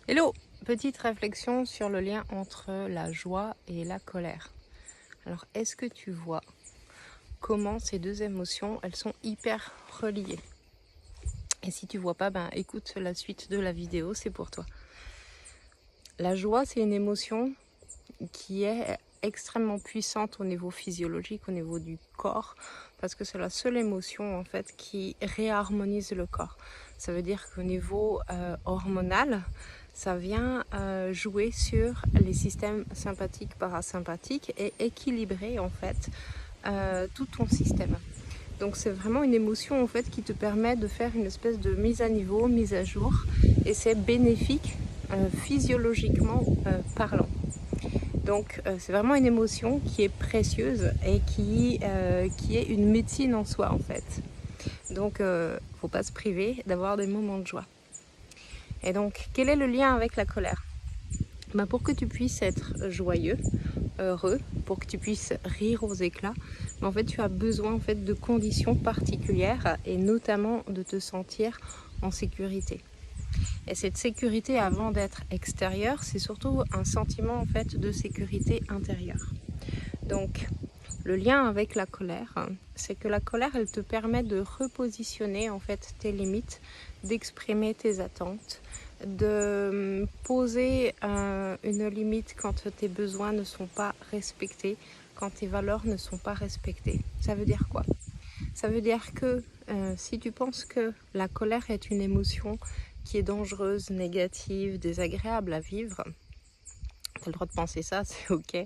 Hello! Petite réflexion sur le lien entre la joie et la colère. Alors, est-ce que tu vois comment ces deux émotions, elles sont hyper reliées? Et si tu vois pas, ben écoute la suite de la vidéo, c'est pour toi. La joie, c'est une émotion qui est extrêmement puissante au niveau physiologique, au niveau du corps, parce que c'est la seule émotion en fait qui réharmonise le corps. Ça veut dire qu'au niveau hormonal, ça vient jouer sur les systèmes sympathiques, parasympathiques et équilibrer en fait tout ton système. Donc c'est vraiment une émotion en fait qui te permet de faire une espèce de mise à niveau, mise à jour, et c'est bénéfique physiologiquement parlant. Donc c'est vraiment une émotion qui est précieuse et qui est une médecine en soi en fait. Donc faut pas se priver d'avoir des moments de joie. Et donc quel est le lien avec la colère? Ben, pour que tu puisses être joyeux, heureux, pour que tu puisses rire aux éclats, en fait tu as besoin en fait de conditions particulières et notamment de te sentir en sécurité. Et cette sécurité, avant d'être extérieure, c'est surtout un sentiment en fait de sécurité intérieure. Donc le lien avec la colère, c'est que la colère, elle te permet de repositionner en fait tes limites, d'exprimer tes attentes, de poser une limite quand tes besoins ne sont pas respectés, quand tes valeurs ne sont pas respectées. Ça veut dire quoi? Ça veut dire que si tu penses que la colère est une émotion qui est dangereuse, négative, désagréable à vivre, tu as le droit de penser ça, c'est ok.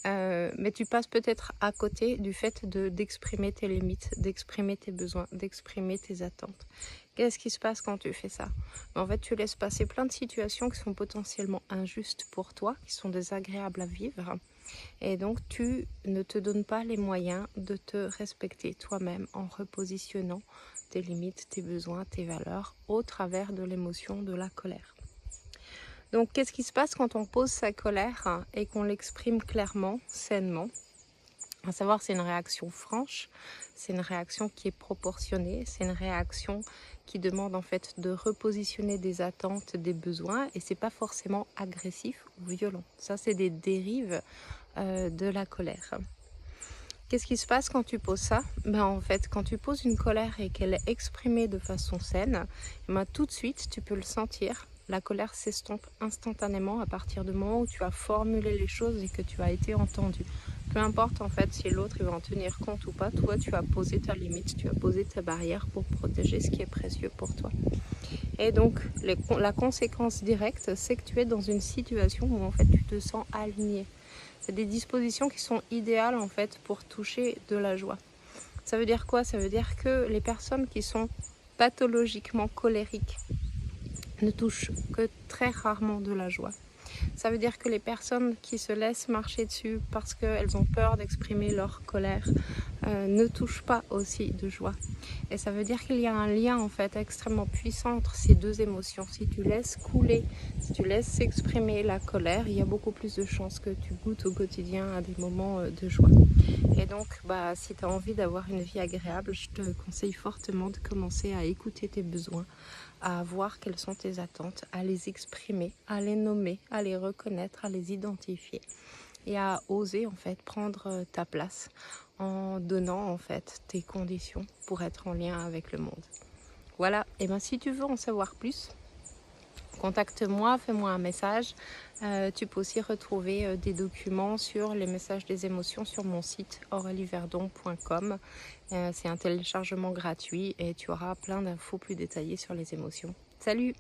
Mais tu passes peut-être à côté du fait d'exprimer tes limites, d'exprimer tes besoins, d'exprimer tes attentes. Qu'est-ce qui se passe quand tu fais ça? En fait, tu laisses passer plein de situations qui sont potentiellement injustes pour toi, qui sont désagréables à vivre. Et donc, tu ne te donnes pas les moyens de te respecter toi-même en repositionnant tes limites, tes besoins, tes valeurs au travers de l'émotion de la colère. Donc, qu'est-ce qui se passe quand on pose sa colère et qu'on l'exprime clairement, sainement? À savoir, c'est une réaction franche, c'est une réaction qui est proportionnée, c'est une réaction qui demande en fait de repositionner des attentes, des besoins, et c'est pas forcément agressif ou violent. Ça, c'est des dérives de la colère. Qu'est-ce qui se passe quand tu poses ça? Ben, en fait, quand tu poses une colère et qu'elle est exprimée de façon saine, ben, tout de suite, tu peux le sentir. La colère s'estompe instantanément à partir du moment où tu as formulé les choses et que tu as été entendu. Peu importe en fait si l'autre va en tenir compte ou pas, toi tu as posé ta limite, tu as posé ta barrière pour protéger ce qui est précieux pour toi. Et donc la conséquence directe, c'est que tu es dans une situation où en fait tu te sens aligné. C'est des dispositions qui sont idéales en fait pour toucher de la joie. Ça veut dire quoi? Ça veut dire que les personnes qui sont pathologiquement colériques ne touchent que très rarement de la joie. Ça veut dire que les personnes qui se laissent marcher dessus parce qu'elles ont peur d'exprimer leur colère ne touchent pas aussi de joie. Et ça veut dire qu'il y a un lien en fait extrêmement puissant entre ces deux émotions. Si tu laisses couler, si tu laisses s'exprimer la colère, il y a beaucoup plus de chances que tu goûtes au quotidien à des moments de joie. Et donc, si tu as envie d'avoir une vie agréable, je te conseille fortement de commencer à écouter tes besoins, à voir quelles sont tes attentes, à les exprimer, à les nommer, à les reconnaître, à les identifier et à oser en fait prendre ta place en donnant en fait tes conditions pour être en lien avec le monde. Voilà, et bien si tu veux en savoir plus, contacte-moi, fais-moi un message. Tu peux aussi retrouver des documents sur les messages des émotions sur mon site aurelieverdon.com. C'est un téléchargement gratuit et tu auras plein d'infos plus détaillées sur les émotions. Salut!